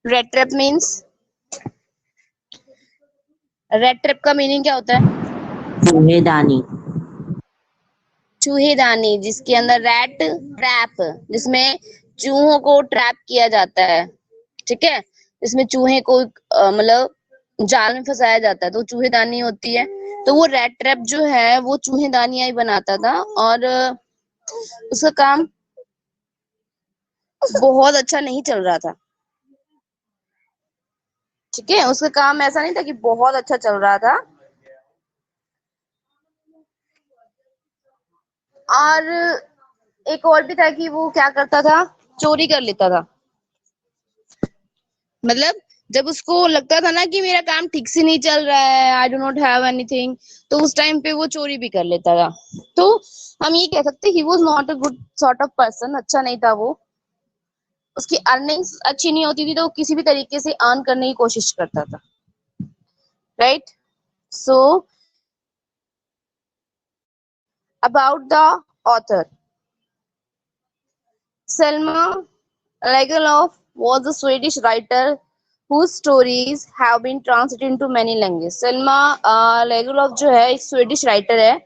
Red trap means, red trap का meaning क्या होता है? चूहेदानी। चूहेदानी, जिसके अंदर रैट ट्रैप, जिसमें चूहों को ट्रैप किया जाता है, ठीक है, जिसमें चूहे को मतलब जाल में फंसाया जाता है, तो चूहेदानी होती है। तो वो रेड ट्रैप जो है वो चूहेदानियां ही बनाता था, और उसका काम बहुत अच्छा नहीं चल रहा था, ठीक है, उसका काम ऐसा नहीं था कि बहुत अच्छा चल रहा था। और एक और भी था कि वो क्या करता था, चोरी कर लेता था। मतलब जब उसको लगता था ना कि मेरा काम ठीक से नहीं चल रहा है, I do not have anything, तो उस टाइम पे वो चोरी भी कर लेता था। तो हम ये कह सकते he was not a good sort of person, अच्छा नहीं था वो, उसकी अर्निंग्स अच्छी नहीं होती थी, तो वो किसी भी तरीके से अर्न करने की कोशिश करता था, right. So about the author, Selma Lagerlöf was a Swedish writer whose stories have been translated into many languages. Selma Lagerlöf जो है एक स्वीडिश राइटर है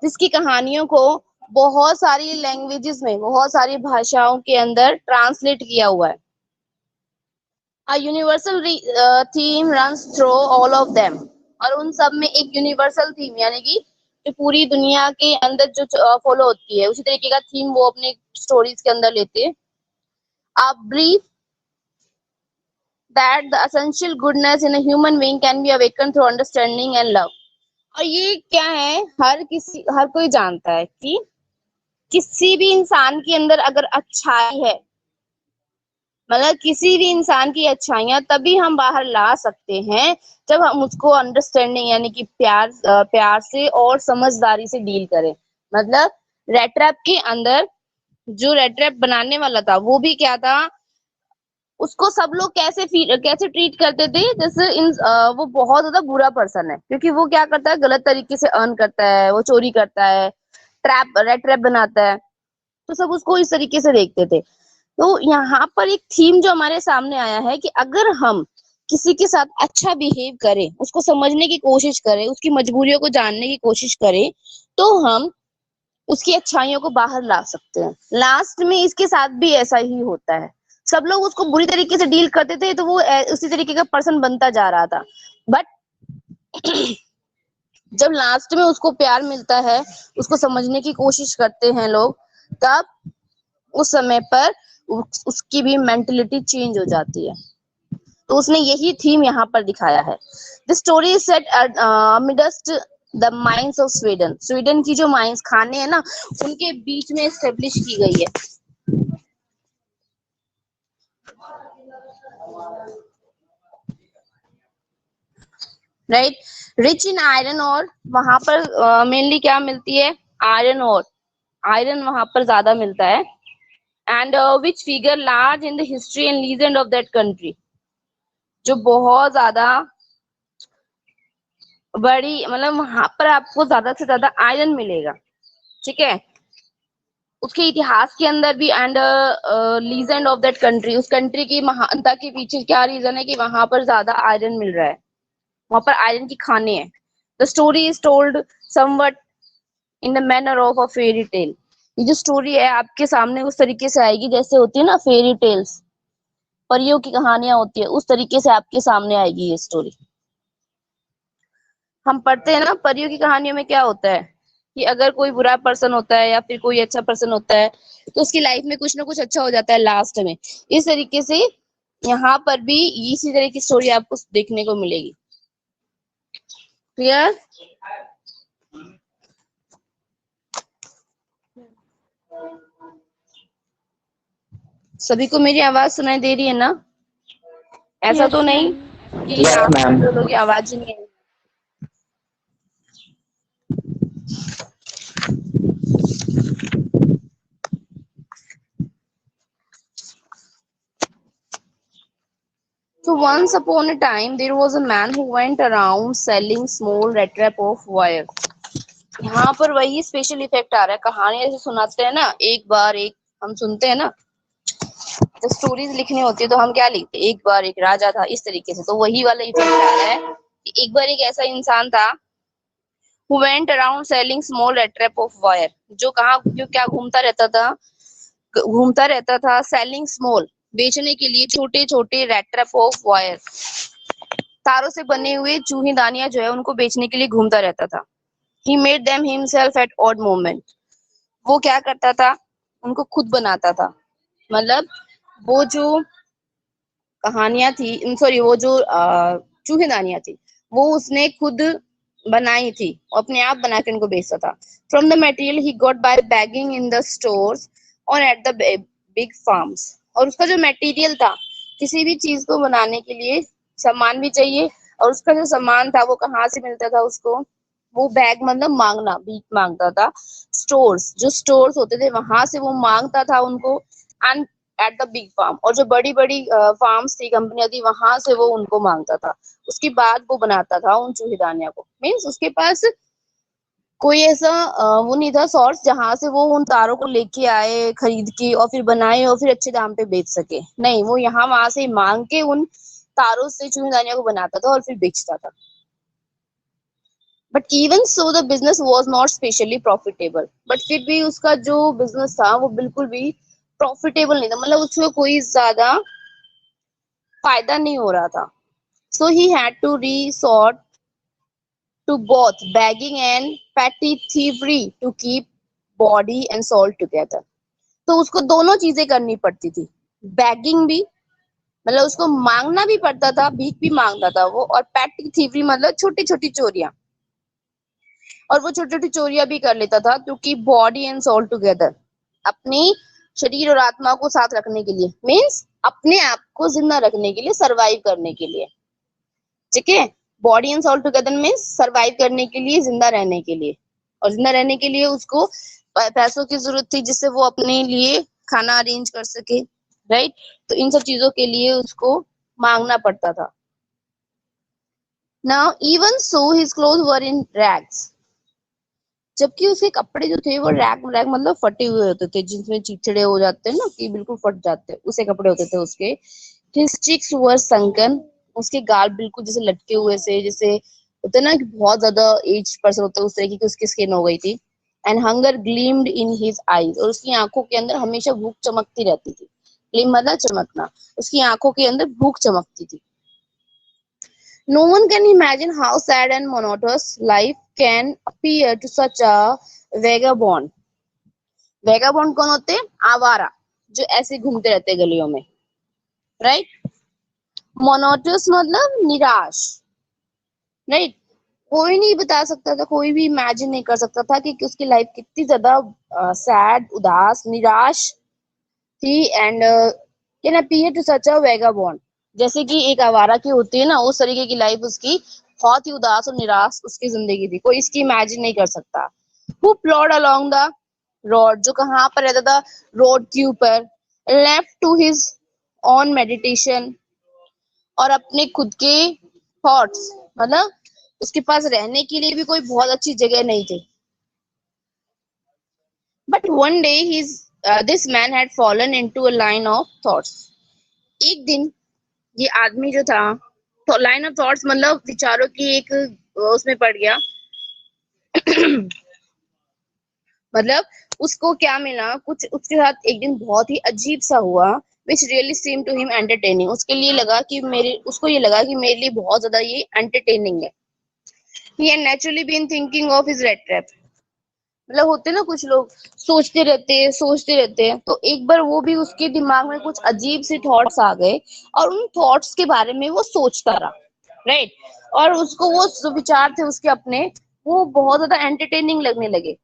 जिसकी कहानियों को बहुत सारी लैंग्वेजेस में, बहुत सारी भाषाओं के अंदर ट्रांसलेट किया हुआ है। A universal theme runs through all of them, और उन सब में एक यूनिवर्सल थीम, यानी कि जो पूरी दुनिया के अंदर जो फॉलो होती है, उसी तरीके का थीम वो अपने स्टोरीज के अंदर लेते हैं। A brief that the essential goodness in a human being can be awakened through understanding and love। और ये क्या है, हर कोई जानता है कि किसी भी इंसान के अंदर अगर अच्छाई है, मतलब किसी भी इंसान की अच्छाइयां तभी हम बाहर ला सकते हैं जब हम उसको अंडरस्टैंडिंग यानी कि प्यार से और समझदारी से डील करें। मतलब रेड ट्रैप के अंदर जो रेड ट्रैप बनाने वाला था वो भी क्या था, उसको सब लोग कैसे ट्रीट करते थे, जैसे वो बहुत ज्यादा बुरा पर्सन है, क्योंकि वो क्या करता है, गलत तरीके से अर्न करता है, वो चोरी करता है, रेड ट्रैप बनाता है, तो सब उसको इस तरीके से देखते थे। तो यहाँ पर एक थीम जो हमारे सामने आया है कि अगर हम किसी के साथ अच्छा बिहेव करें, उसको समझने की कोशिश करें, उसकी मजबूरियों को जानने की कोशिश करें, तो हम उसकी अच्छाइयों को बाहर ला सकते हैं। लास्ट में इसके साथ भी ऐसा ही होता है, सब लोग उसको बुरी तरीके से डील करते थे तो वो उसी तरीके का पर्सन बनता जा रहा था, बट जब लास्ट में उसको प्यार मिलता है, उसको समझने की कोशिश करते हैं लोग, तब उस समय पर उसकी भी मेंटेलिटी चेंज हो जाती है। तो उसने यही थीम यहाँ पर दिखाया है। The story is set midst the mines of Sweden, Sweden की जो माइंस खाने हैं ना, उनके बीच में एस्टेब्लिश की गई है। राइट, रिच इन आयरन और, वहां पर मेनली क्या मिलती है, आयरन और, आयरन वहां पर ज्यादा मिलता है। And which figure large in the history and legend of that country, जो बहुत ज्यादा बड़ी, मतलब वहां पर आपको ज्यादा से ज्यादा आयरन मिलेगा, ठीक है, उसके इतिहास के अंदर भी। And legend of that country, उस कंट्री की महानता के पीछे क्या रीजन है कि वहां पर ज्यादा आयरन मिल रहा है, वहां पर आयरन की खाने हैं। The story is told somewhat in the manner of a fairy tale, ये जो स्टोरी है आपके सामने उस तरीके से आएगी जैसे होती है ना फेरी टेल्स, परियों की कहानियां होती है, उस तरीके से आपके सामने आएगी ये स्टोरी। हम पढ़ते हैं ना परियों की कहानियों में क्या होता है कि अगर कोई बुरा पर्सन होता है या फिर कोई अच्छा पर्सन होता है तो उसकी लाइफ में कुछ ना कुछ अच्छा हो जाता है लास्ट में। इस तरीके से यहाँ पर भी इसी तरह की स्टोरी आपको देखने को मिलेगी। क्लियर? सभी को मेरी आवाज सुनाई दे रही है ना? ऐसा यस तो नहीं मैम। कि यस आप मैम। बोलो कि आवाज ही नहीं है। So once upon a time there was a man who went around selling small red trap of wire। यहाँ पर वही स्पेशल इफेक्ट आ रहा है, कहानी ऐसे सुनाते हैं ना, एक बार एक हम सुनते हैं ना, जब स्टोरीज लिखनी होती है तो हम क्या लिखते हैं, एक बार एक राजा था, इस तरीके से। तो वही वाला इफेक्ट आ रहा है कि एक बार एक ऐसा इंसान था who went around selling small rat trap of wire, जो कहाँ क्यों क्या घूमता रहता था सेलिंग स्मॉल, बेचने के लिए छोटे छोटे रेट ट्रैप ऑफ वायर, तारों से बने हुए चूहीदानियां जो है उनको बेचने के लिए घूमता रहता था। He made them himself at odd moment, वो क्या करता था, उनको खुद बनाता था। मतलब वो जो कहानियां थी, सॉरी, वो जो चूहीदानियां थी वो उसने खुद बनाई थी, अपने आप बना के उनको बेचता था। From the material he got by begging in the stores और एट द बिग फार्म्स। और उसका जो मटेरियल था, किसी भी चीज को बनाने के लिए सामान भी चाहिए, और उसका जो सामान था वो कहाँ से मिलता था उसको, वो बैग मतलब मांगना, भीख मांगता था। स्टोर्स, जो स्टोर्स होते थे वहां से वो मांगता था उनको, and at the big farm, और जो बड़ी बड़ी फार्म्स थी, कंपनियां थी, वहां से वो उनको मांगता था। उसके बाद वो बनाता था उन चूहीदानियों को। मीन्स उसके पास कोई ऐसा वो नहीं था सोर्स जहां से वो उन तारों को लेके आए खरीद के और फिर बनाए और फिर अच्छे दाम पे बेच सके। नहीं, वो यहाँ वहां से मांग के उन तारों से चूहीदानियों को बनाता था और फिर बेचता था। But even so the business was not specially profitable, but फिर भी उसका जो बिजनेस था वो बिल्कुल भी प्रॉफिटेबल नहीं था, मतलब उसको कोई ज्यादा फायदा नहीं हो रहा था। So he had to resort to both begging and petty thievery to keep body and soul together. तो उसको दोनों चीजें करनी पड़ती थी, बैगिंग भी, मतलब उसको मांगना भी पड़ता था, भीख भी मांगता था वो, और पैटी थीवरी मतलब छोटी छोटी चोरियां, और वो छोटी छोटी चोरियां भी कर लेता था क्योंकि बॉडी एंड सोल टुगेदर, अपनी शरीर और आत्मा को साथ रखने के लिए, मीन्स अपने आप को जिंदा रखने के लिए, सरवाइव करने के लिए। ठीक है, body and soul together means survive करने के लिए, जिंदा रहने के लिए, और जिंदा रहने के लिए उसको पैसों की जरूरत थी जिससे वो अपने लिए खाना अरेंज कर सके, राइट। तो इन सब चीजों के लिए उसको मांगना पड़ता था। Now even so his cloth वर इन रैग्स, जबकि उसके कपड़े जो थे वो रैग रैग मतलब फटे हुए होते थे, जिसमें चिथड़े हो जाते हैं ना, कि बिल्कुल फट जाते हैं, उसे कपड़े होते थे उसके। हिज चिक्स वर संकन, उसके गाल बिल्कुल जैसे लटके हुए से, जैसे होते ना कि बहुत ज्यादा एज पर्सन होता है उस तरह की उसकी स्किन हो गई थी। And hunger gleamed in his eyes, और उसकी आंखों के अंदर हमेशा भूख चमकती रहती थी। ग्लीम मतलब चमकना, उसकी आंखों के अंदर भूख चमकती थी। No one can imagine how sad and monotonous life can appear to such a vagabond. Vagabond कौन होते हैं? आवारा, जो ऐसे घूमते रहते हैं गलियों में, राइट। मोनोटोस मतलब निराश, राइट। कोई नहीं बता सकता था, कोई भी इमेजिन नहीं कर सकता था कि उसकी लाइफ कितनी ज्यादा सैड, उदास, निराश थी। And can appear to such a vagabond, जैसे कि एक आवारा की होती है ना, उस तरीके की लाइफ उसकी बहुत ही उदास और निराश उसकी जिंदगी थी, कोई इसकी इमेजिन नहीं कर सकता। Who plod along the road, जो कहाँ पर रहता था, रोड के ऊपर। Left to his own meditation, और अपने खुद के थॉट्स, मतलब उसके पास रहने के लिए भी कोई बहुत अच्छी जगह नहीं थी। But one day his this man had fallen into a line of thoughts, एक दिन ये आदमी जो था, तो लाइन ऑफ थॉट्स मतलब विचारों की एक उसमें पड़ गया। मतलब उसको क्या मिला, कुछ उसके साथ एक दिन बहुत ही अजीब सा हुआ, which really seemed to him entertaining, उसके लिए लगा कि उसको ये लगा कि मेरे लिए बहुत ज्यादा ये एंटरटेनिंग है। He had naturally been thinking of his rat trap, मतलब होते ना कुछ लोग सोचते रहते हैं, तो एक बार वो भी उसके दिमाग में कुछ अजीब से थॉट्स आ गए, और उन थॉट्स के बारे में वो सोचता रहा, राइट। और उसको वो जो विचार थे उसके अपने, वो बहुत ज्यादा एंटरटेनिंग लगने लगे।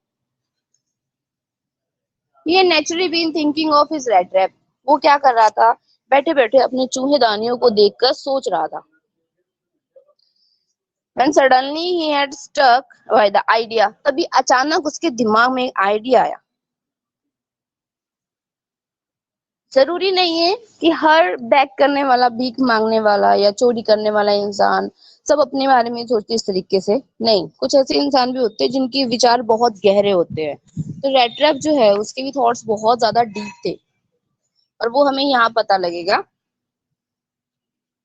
He had naturally been thinking of his rat trap, वो क्या कर रहा था, बैठे बैठे अपने चूहेदानियों को देखकर सोच रहा था। When suddenly he had struck by the idea, तभी अचानक उसके दिमाग में एक आइडिया आया। जरूरी नहीं है कि हर बैक करने वाला, भीख मांगने वाला या चोरी करने वाला इंसान सब अपने बारे में सोचते इस तरीके से, नहीं, कुछ ऐसे इंसान भी होते हैं जिनके विचार बहुत गहरे होते हैं। तो रेड ट्रैप जो है उसके भी थॉट्स बहुत ज्यादा डीप थे, और वो हमें यहाँ पता लगेगा।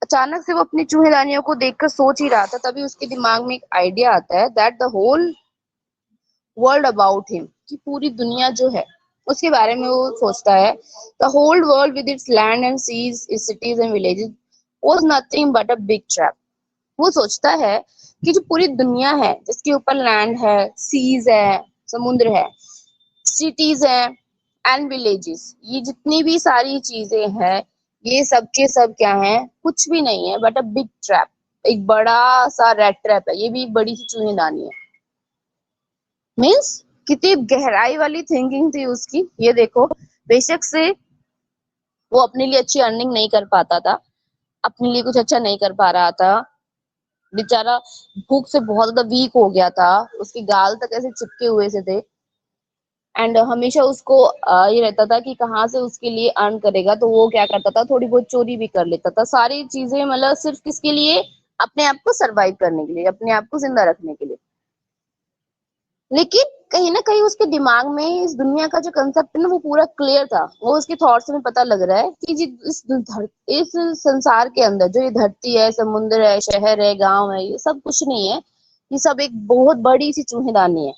अचानक से वो अपनी चूहेदानियों को देखकर सोच ही रहा था, तभी उसके दिमाग में एक आइडिया आता है that the whole world about him, कि पूरी दुनिया जो है उसके बारे में वो सोचता है। The whole world with its land and seas, its cities and villages was nothing but a big trap. वो सोचता है कि जो पूरी दुनिया है, जिसके ऊपर लैंड है, सीज है, समुद्र है, सिटीज है एंड विलेजेस, ये जितनी भी सारी चीजें हैं, ये सब के सब क्या है, कुछ भी नहीं है बट अ बिग ट्रैप, एक बड़ा सा रेड ट्रैप है, ये भी एक बड़ी सी चूहेदानी है। मीन्स कितनी गहराई वाली थिंकिंग थी उसकी, ये देखो। बेशक से वो अपने लिए अच्छी अर्निंग नहीं कर पाता था, अपने लिए कुछ अच्छा नहीं कर पा रहा था, बेचारा भूख से बहुत ज्यादा वीक हो गया था, उसके गाल तक ऐसे चिपके हुए से थे। एंड हमेशा उसको ये रहता था कि कहाँ से उसके लिए अर्न करेगा, तो वो क्या करता था, थोड़ी बहुत चोरी भी कर लेता था, सारी चीजें मतलब सिर्फ किसके लिए, अपने आप को सरवाइव करने के लिए, अपने आप को जिंदा रखने के लिए। लेकिन कहीं ना कहीं उसके दिमाग में इस दुनिया का जो कंसेप्ट है ना, वो पूरा क्लियर था। वो उसके थॉट्स में पता लग रहा है कि इस संसार के अंदर जो ये धरती है, समुद्र है, शहर है, गांव है, ये सब कुछ नहीं है, ये सब एक बहुत बड़ी सी चूहेदानी है।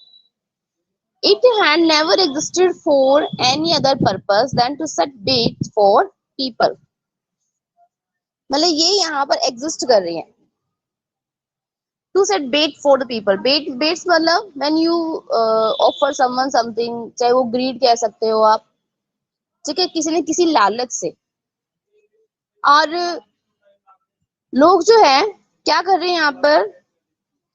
It had never existed for any other purpose than to set baits for people. मतलब ये यहाँ पर एग्जिस्ट कर रही है, to set bait for the people. Baits मतलब when you offer someone something, चाहे वो ग्रीड कह सकते हो आप, ठीक है, किसी ने किसी लालच से। और लोग जो है क्या कर रहे हैं यहाँ पर,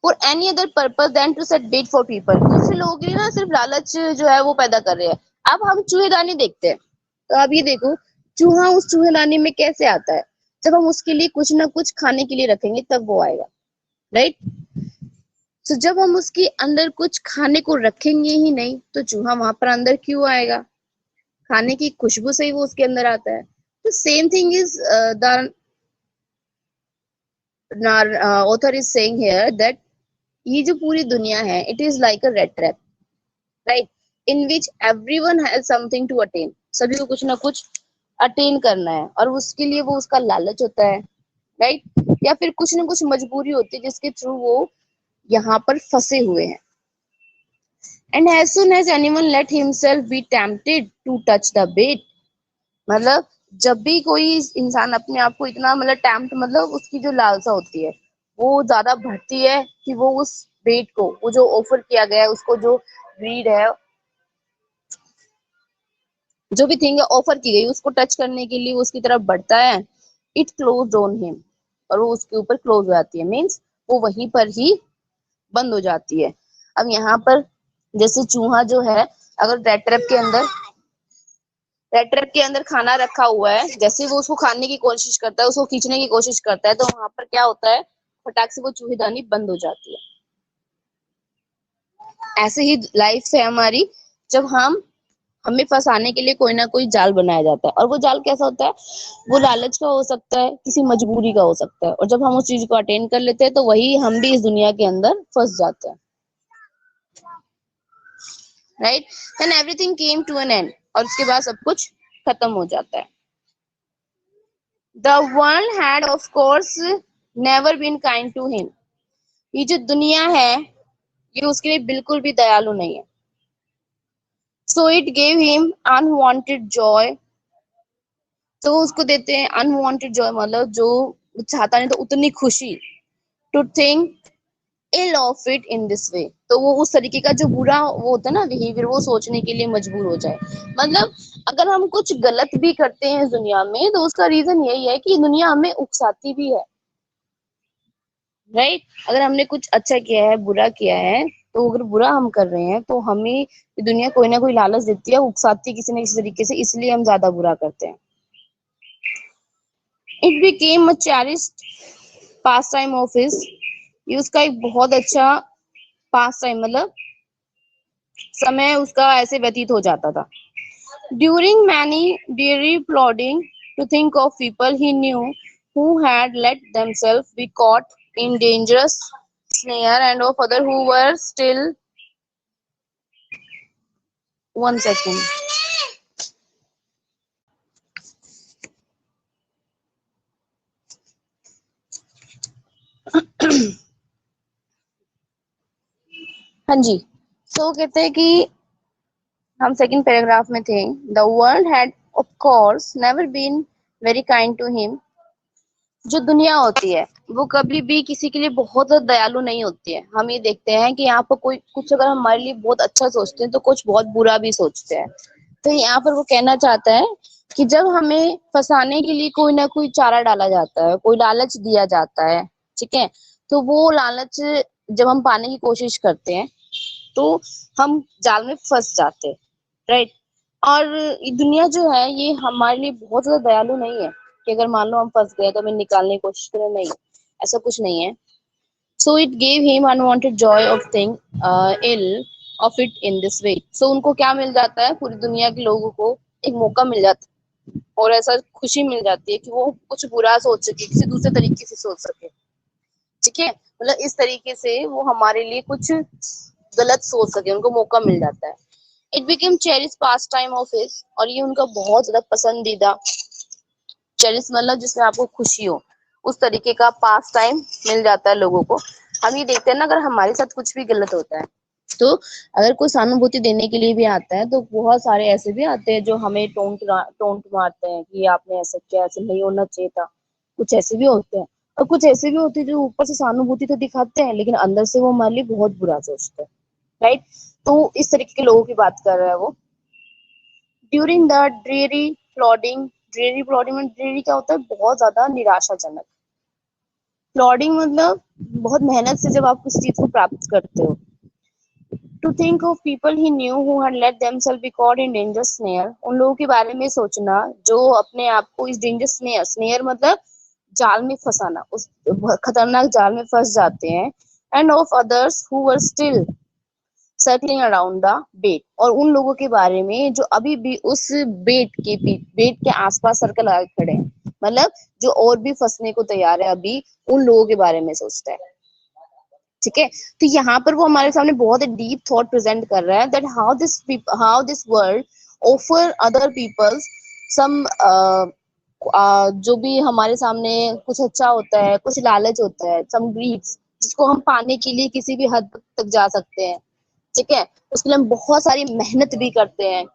for any other purpose than to set bait for people, दूसरे लोगों के लिए ना सिर्फ लालच जो है वो पैदा कर रहे हैं। अब हम चूहेदानी देखते हैं, तो अब ये देखो, चूहा उस चूहेदानी में कैसे आता है, जब हम उसके लिए कुछ ना कुछ खाने के लिए रखेंगे तब वो आएगा, राइट। तो जब हम उसके अंदर कुछ खाने को रखेंगे ही नहीं, तो चूहा वहां पर अंदर क्यों आएगा, खाने की खुशबू से ही वो उसके अंदर आता है। तो same thing is the author is saying here that ये जो पूरी दुनिया है, it is like a red trap, right, in which everyone has something to attain. सभी को कुछ ना कुछ अटेन करना है, और उसके लिए वो उसका लालच होता है, राइट, या फिर कुछ ना कुछ मजबूरी होती है जिसके थ्रू वो यहाँ पर फंसे हुए हैं। And as soon as anyone let himself be tempted to touch the bait, मतलब जब भी कोई इंसान अपने आप को इतना मतलब टेम्प्ट, मतलब उसकी जो लालसा होती है वो ज्यादा बढ़ती है कि वो उस बेट को, वो जो ऑफर किया गया है उसको, जो ग्रीड है, जो भी थिंग ऑफर की गई उसको टच करने के लिए वो उसकी तरफ बढ़ता है। इट क्लोज ऑन हिम, और वो उसके ऊपर क्लोज हो जाती है, मीन्स वो वहीं पर ही बंद हो जाती है। अब यहाँ पर जैसे चूहा जो है, अगर रेड ट्रैप के अंदर खाना रखा हुआ है, जैसे वो उसको खाने की कोशिश करता है, उसको खींचने की कोशिश करता है, तो वहां पर क्या होता है, फटाक से वो चूहेदानी बंद हो जाती है। ऐसे ही लाइफ है हमारी, जब हमें फंसाने के लिए कोई ना कोई जाल बनाया जाता है, और वो जाल कैसा होता है, वो लालच का हो सकता है, किसी मजबूरी का हो सकता है, और जब हम उस चीज को अटेंड कर लेते हैं तो वही हम भी इस दुनिया के अंदर फंस जाते हैं, right. Then everything came to an end, और उसके बाद सब कुछ खत्म हो जाता है। The world had of course never been kind to him, ये जो दुनिया है ये उसके लिए बिल्कुल भी दयालु नहीं है। So it gave him unwanted Joy, तो उसको देते हैं अनवांटेड जॉय, मतलब जो चाहता नहीं तो उतनी खुशी, to think ill of it in this way, तो वो उस तरीके का जो बुरा वो होता है ना बिहेवियर, वो सोचने के लिए मजबूर हो जाए। मतलब अगर हम कुछ गलत भी करते हैं इस दुनिया में, तो उसका रीजन यही है कि दुनिया हमें उकसाती भी है, राइट। अगर हमने कुछ अच्छा किया है, बुरा किया है, तो अगर बुरा हम कर रहे हैं तो हमें ये दुनिया कोई ना कोई लालच देती है, उकसाती है किसी न किसी तरीके से, इसलिए हम ज्यादा बुरा करते हैं। It became a cherished pass time of his, ये उसका एक बहुत अच्छा पास टाइम, मतलब समय उसका ऐसे व्यतीत हो जाता था। During many dreary plodding to think of people he knew who had let themselves be caught in dangerous snare and of other who were still, one second, हाँ जी। सो कहते हैं कि हम सेकंड पैराग्राफ में थे। The world had of course never been very kind to him. जो दुनिया होती है वो कभी भी किसी के लिए बहुत ज्यादा दयालु नहीं होती है। हम ये देखते हैं कि यहाँ पर कोई कुछ अगर हमारे लिए बहुत अच्छा सोचते हैं तो कुछ बहुत बुरा भी सोचते हैं। तो यहाँ पर वो कहना चाहता है कि जब हमें फंसाने के लिए कोई ना कोई चारा डाला जाता है, कोई लालच दिया जाता है, ठीक है, तो वो लालच जब हम पाने की कोशिश करते हैं तो हम जाल में फंस जाते हैं, राइट। और ये दुनिया जो है ये हमारे लिए बहुत ज्यादा दयालु नहीं है कि अगर मान लो हम फंस गए तो हमें निकालने की कोशिश करें, नहीं, ऐसा कुछ नहीं है। So it gave him unwanted joy of thing ill of it in this way. So उनको क्या मिल जाता है, पूरी दुनिया के लोगों को एक मौका मिल जाता है और ऐसा खुशी मिल जाती है कि वो कुछ बुरा सोच सके, किसी दूसरे तरीके से सोच सके, ठीक है, मतलब इस तरीके से वो हमारे लिए कुछ गलत सोच सके, उनको मौका मिल जाता है। It became cherish pass time of his, और ये उनका बहुत ज्यादा पसंदीदा, चेरिश मतलब जिसमें आपको खुशी हो, उस तरीके का पास टाइम मिल जाता है लोगों को। हम ये देखते हैं ना, अगर हमारे साथ कुछ भी गलत होता है तो अगर कोई सहानुभूति देने के लिए भी आता है तो बहुत सारे ऐसे भी आते हैं जो हमें टोंट मारते हैं कि आपने ऐसा किया, ऐसे नहीं होना चाहिए था। कुछ ऐसे भी होते हैं और कुछ ऐसे भी होते हैं जो ऊपर से सहानुभूति तो दिखाते हैं लेकिन अंदर से वो हमारे लिए बहुत बुरा सोचते हैं, राइट। तो इस तरीके के लोगों की बात कर रहा है वो। ड्यूरिंग द ड्रेरी प्लॉडिंग में ड्रेरी क्या होता है, बहुत ज्यादा निराशाजनक। प्लॉडिंग मतलब बहुत मेहनत से जब आप किसी चीज को प्राप्त करते हो। To think of people he knew who had let themselves be caught in danger snare, उन लोगों के बारे में सोचना जो अपने आप को इस डेंजर स्नेयर, स्नेयर मतलब जाल में फंसाना, उस खतरनाक जाल में फंस जाते हैं। And of others who were still circling around the bait, और उन लोगों के बारे में जो अभी भी उस बेट के आसपास सर्कल लगा खड़े हैं, मतलब जो और भी फंसने को तैयार है, अभी उन लोगों के बारे में सोचता है, ठीक है। तो यहाँ पर वो हमारे सामने बहुत डीप थॉट प्रेजेंट कर रहा है that how this world offer other peoples some, जो भी हमारे सामने कुछ अच्छा होता है, कुछ लालच होता है, सम ग्रीड्स, जिसको हम पाने के लिए किसी भी हद तक जा सकते हैं, ठीक है, उसके लिए हम बहुत सारी मेहनत भी करते हैं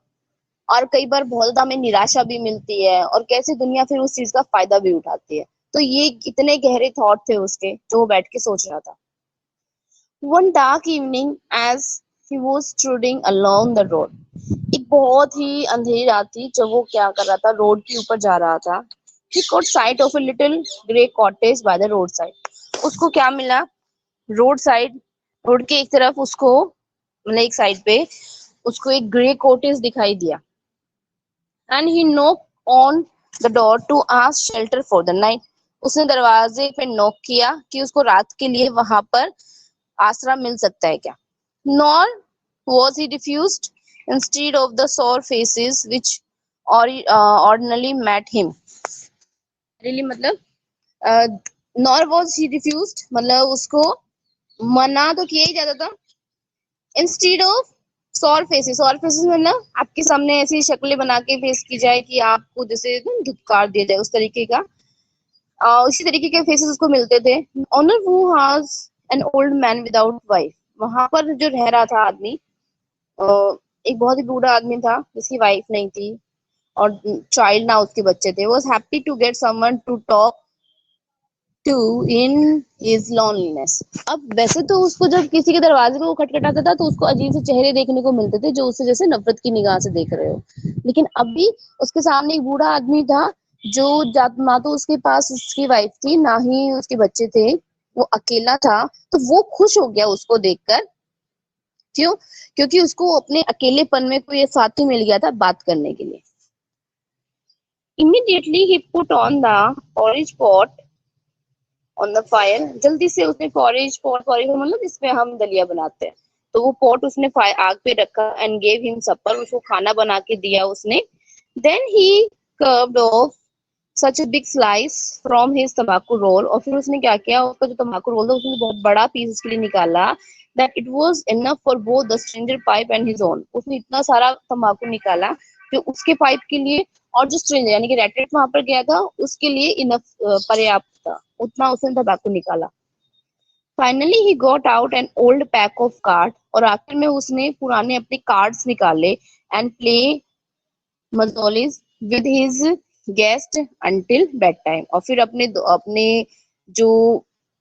और कई बार बहुत ज्यादा हमें निराशा भी मिलती है, और कैसे दुनिया फिर उस चीज का फायदा भी उठाती है। तो ये इतने गहरे थॉट थे उसके जो वो बैठ के सोच रहा था। One dark evening as he was striding along the road, एक बहुत ही अंधेरी रात थी जब वो क्या कर रहा था, रोड के ऊपर जा रहा था। ही caught sight of a little grey cottage by the roadside, उसको क्या मिला, रोड साइड, रोड के एक तरफ उसको, मतलब एक साइड पे उसको एक ग्रे कॉटेज दिखाई दिया। And he knock on the door to ask shelter for the night, उसने दरवाजे पे नॉक किया कि उसको रात के लिए वहां पर आसरा मिल सकता है क्या। Nor was he refused, instead of the sour faces which ordinarily met him, really मतलब नॉर वॉज ही रिफ्यूज्ड मतलब उसको मना तो किया ही जाता था, instead of sour faces, sour faces मतलब आपके सामने ऐसी शक्लें बना के फेस की जाए कि आपको जैसे धुतकार दिया जाए, उस तरीके का, उसी तरीके के फेसेस उसको मिलते थे। Owner who has an old man without wife, वहां पर जो रह रहा था आदमी, एक बहुत ही बूढ़ा आदमी था जिसकी वाइफ नहीं थी और चाइल्ड ना उसके बच्चे थे, was happy to get someone to talk to in his loneliness. अब वैसे तो उसको जब किसी के दरवाजे पे वो खटखटाता था तो उसको अजीब से चेहरे देखने को मिलते थे जो उसे जैसे नफरत की निगाह से देख रहे हो, लेकिन अभी उसके सामने एक बूढ़ा आदमी था जो ना तो उसके पास उसकी वाइफ थी ना ही उसके बच्चे थे, वो अकेला था, तो वो खुश हो गया उसको देखकर। क्यों? क्योंकि उसको अपने अकेलेपन में कोई साथी मिल गया था बात करने के लिए। Immediately he put on the orange pot on the fire, जल्दी से उसने पॉरेज मतलब जिसमें हम दलिया बनाते हैं, तो वो पॉट उसने आग पे रखा एंड गेव हिम सपर, उसको खाना बना के दिया उसने। Then he carved off such a big slice from his तंबाकू रोल, और फिर उसने क्या किया, उसका जो तंबाकू रोल था उसने बहुत बड़ा पीस उसके लिए निकाला, that it was enough for both the stranger pipe and his own, उसने इतना सारा तंबाकू निकाला जो उसके पाइप के लिए और जो स्ट्रेंजर यानी कि रेटेड वहां पर गया था उसके लिए इनफ, पर्याप्त था, उतना उसने तंबाकू निकाला। Finally he got out an old pack of card, और आखिर में उसने पुराने अपने कार्ड्स निकाले एंड प्ले मजोलिस with his guest until bedtime, और फिर अपने जो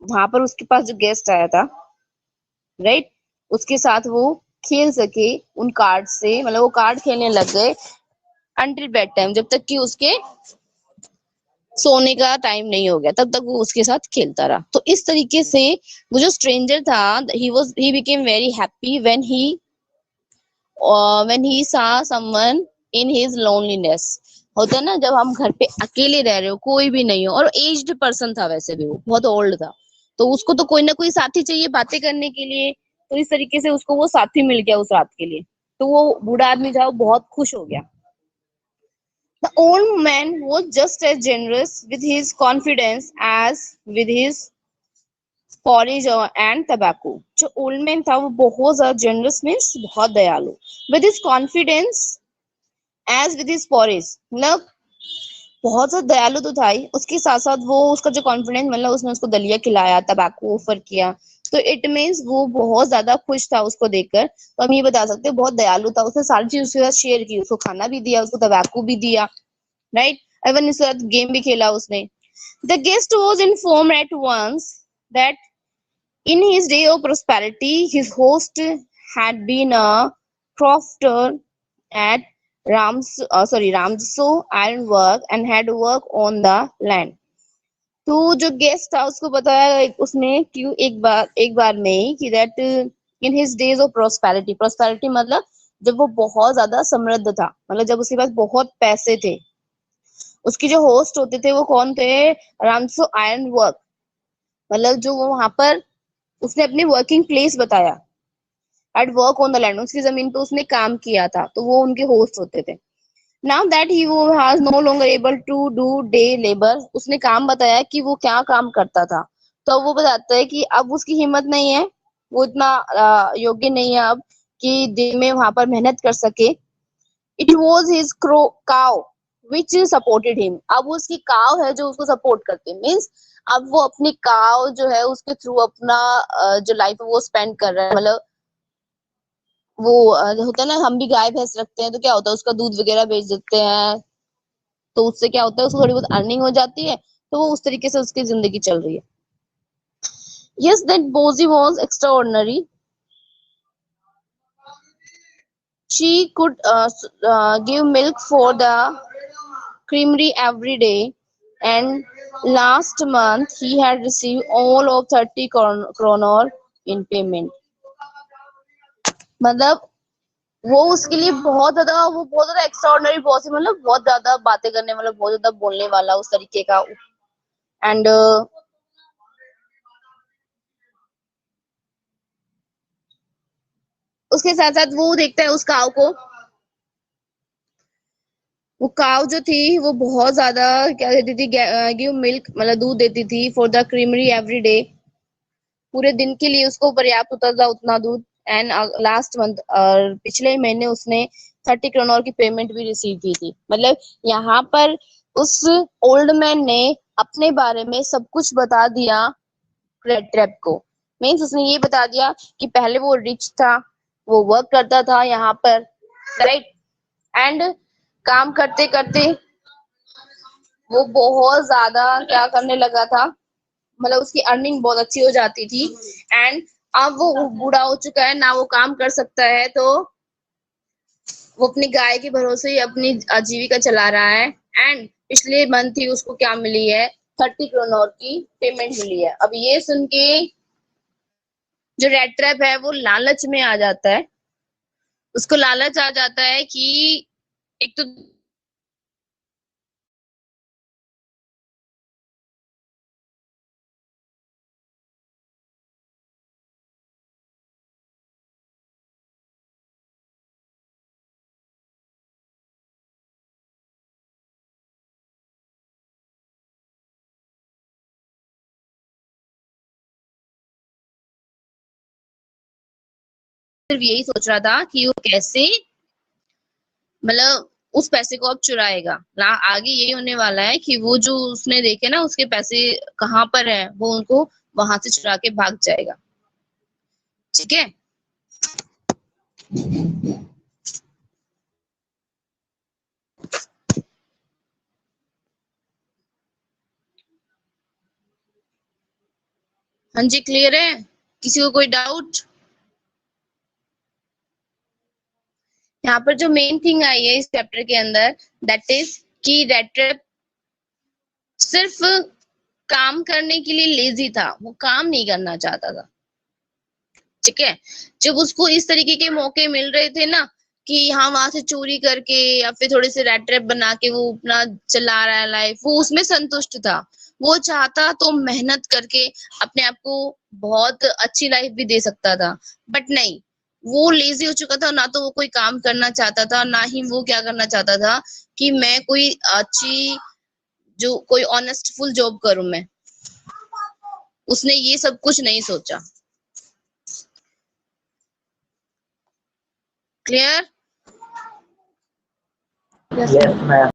वहां पर उसके पास जो गेस्ट आया था, राइट, उसके साथ वो खेल सके उन कार्ड से, मतलब वो कार्ड खेलने लग गए अंटिल बेड टाइम, जब तक कि उसके सोने का टाइम नहीं हो गया तब तक वो उसके साथ खेलता रहा। तो इस तरीके से वो जो स्ट्रेंजर था, he became very happy when he सा समवन इन हिज लोनलीनेस। होता है ना, जब हम घर पे अकेले रह रहे हो, कोई भी नहीं हो, और एज्ड पर्सन था, वैसे भी वो बहुत ओल्ड था, तो उसको तो कोई ना कोई साथी चाहिए बातें करने के लिए। तो इस तरीके से उसको वो साथी मिल गया उस रात के लिए, तो वो बूढ़ा आदमी था वो बहुत खुश हो गया। The old man was just as generous with his confidence as with his porridge and tobacco. जो old man था वो बहुत ज्यादा generous means बहुत दयालु, with his confidence as with his porridge, मतलब बहुत ज्यादा दयालु तो था ही, उसके साथ साथ वो उसका जो कॉन्फिडेंस, मतलब उसने उसको दलिया खिलाया, तंबाकू ऑफर किया, तो इट मीन्स वो बहुत ज्यादा खुश था उसको देखकर। तो हम ये बता सकते हैं बहुत दयालु था, उसने सारी चीज उसके साथ शेयर की, उसको खाना भी दिया, उसको तंबाकू भी दिया, राइट, इवन इसके साथ गेम भी खेला उसने। The guest was informed at once that in his day of prosperity his host had been a crofter at Ramso ironwork and had worked on the land. तो जो गेस्ट था उसको बताया उसने क्यों एक बार में ही कि that in his days of prosperity मतलब जब वो बहुत ज्यादा समृद्ध था, मतलब जब उसके पास बहुत पैसे थे। उसके जो होस्ट होते थे वो कौन थे? रामसो आयरन वर्क, मतलब जो वो वहां पर उसने अपनी वर्किंग प्लेस बताया, at work on the land, उसकी जमीन पे उसने काम किया था, तो वो उनके होस्ट होते थे। Now that he has no longer able to do day labour, उसने काम बताया कि वो क्या काम करता था, तो वो बताता है कि अब उसकी हिम्मत नहीं है, वो इतना योग्य नहीं है अब कि दिन में वहां पर मेहनत कर सके। It was his cow which supported him, अब वो उसकी काव है जो उसको सपोर्ट करती है, मीन्स अब वो अपनी काव जो है उसके थ्रू अपना जो लाइफ है वो स्पेंड कर रहा है। मतलब वो होता है ना, हम भी गाय भैंस रखते हैं तो क्या होता है उसका दूध वगैरह बेच देते हैं, तो उससे क्या होता है उसको थोड़ी बहुत अर्निंग हो जाती है, तो वो उस तरीके से उसकी जिंदगी चल रही है। Yes, that Bosie was extraordinary. She could give milk for the creamery every day, and last month he had received all of 30 kroner in payment. मतलब वो उसके लिए बहुत ज्यादा एक्स्ट्राऑर्डिनरी बॉस है, मतलब बहुत ज्यादा बातें करने वाला, बहुत ज्यादा बोलने वाला उस तरीके का। एंड उसके साथ साथ वो देखता है उस काव को, वो काव जो थी वो बहुत ज्यादा क्या देती थी, गिव मिल्क मतलब दूध देती थी, for the creamery every day, पूरे दिन के लिए उसको पर्याप्त होता था उतना दूध। एंड लास्ट मंथ और पिछले महीने उसने 30 करोड़ की पेमेंट भी रिसीव की थी। मतलब यहाँ पर उस ओल्ड मैन ने अपने बारे में सब कुछ बता दिया रेड ट्रैप को, मीन्स उसने ये बता दिया कि पहले वो रिच था, वो वर्क करता था यहाँ पर, राइट, एंड काम करते करते वो बहुत ज्यादा क्या करने लगा था, मतलब उसकी अर्निंग बहुत अच्छी हो जाती थी। एंड अब वो बूढ़ा हो चुका है ना, वो काम कर सकता है, तो वो अपनी गाय के भरोसे ही अपनी आजीविका चला रहा है। एंड पिछले मंथ ही उसको क्या मिली है, 30 करोड़ की पेमेंट मिली है। अब ये सुन के जो रेड ट्रैप है वो लालच में आ जाता है, उसको लालच आ जाता है कि एक तो सिर्फ यही सोच रहा था कि वो कैसे मतलब उस पैसे को अब चुराएगा ना, आगे यही होने वाला है कि वो जो उसने देखे ना उसके पैसे कहाँ पर है वो उनको वहां से चुरा के भाग जाएगा। ठीक है, हाँ जी क्लियर है, किसी को कोई डाउट? यहाँ पर जो मेन थिंग आई है इस चैप्टर के अंदर, दैट इज कि रैट ट्रैप सिर्फ काम करने के लिए लेजी था, वो काम नहीं करना चाहता था। ठीक है, जब उसको इस तरीके के मौके मिल रहे थे ना कि हाँ वहां से चोरी करके या फिर थोड़े से रैट ट्रैप बना के वो अपना चला रहा है लाइफ, वो उसमें संतुष्ट था। वो चाहता तो मेहनत करके अपने आप को बहुत अच्छी लाइफ भी दे सकता था, बट नहीं, वो लेजी हो चुका था। ना तो वो कोई काम करना चाहता था, ना ही वो क्या करना चाहता था कि मैं कोई अच्छी, जो कोई ऑनेस्टफुल जॉब करूं मैं। उसने ये सब कुछ नहीं सोचा। क्लियर? Yes, ma'am.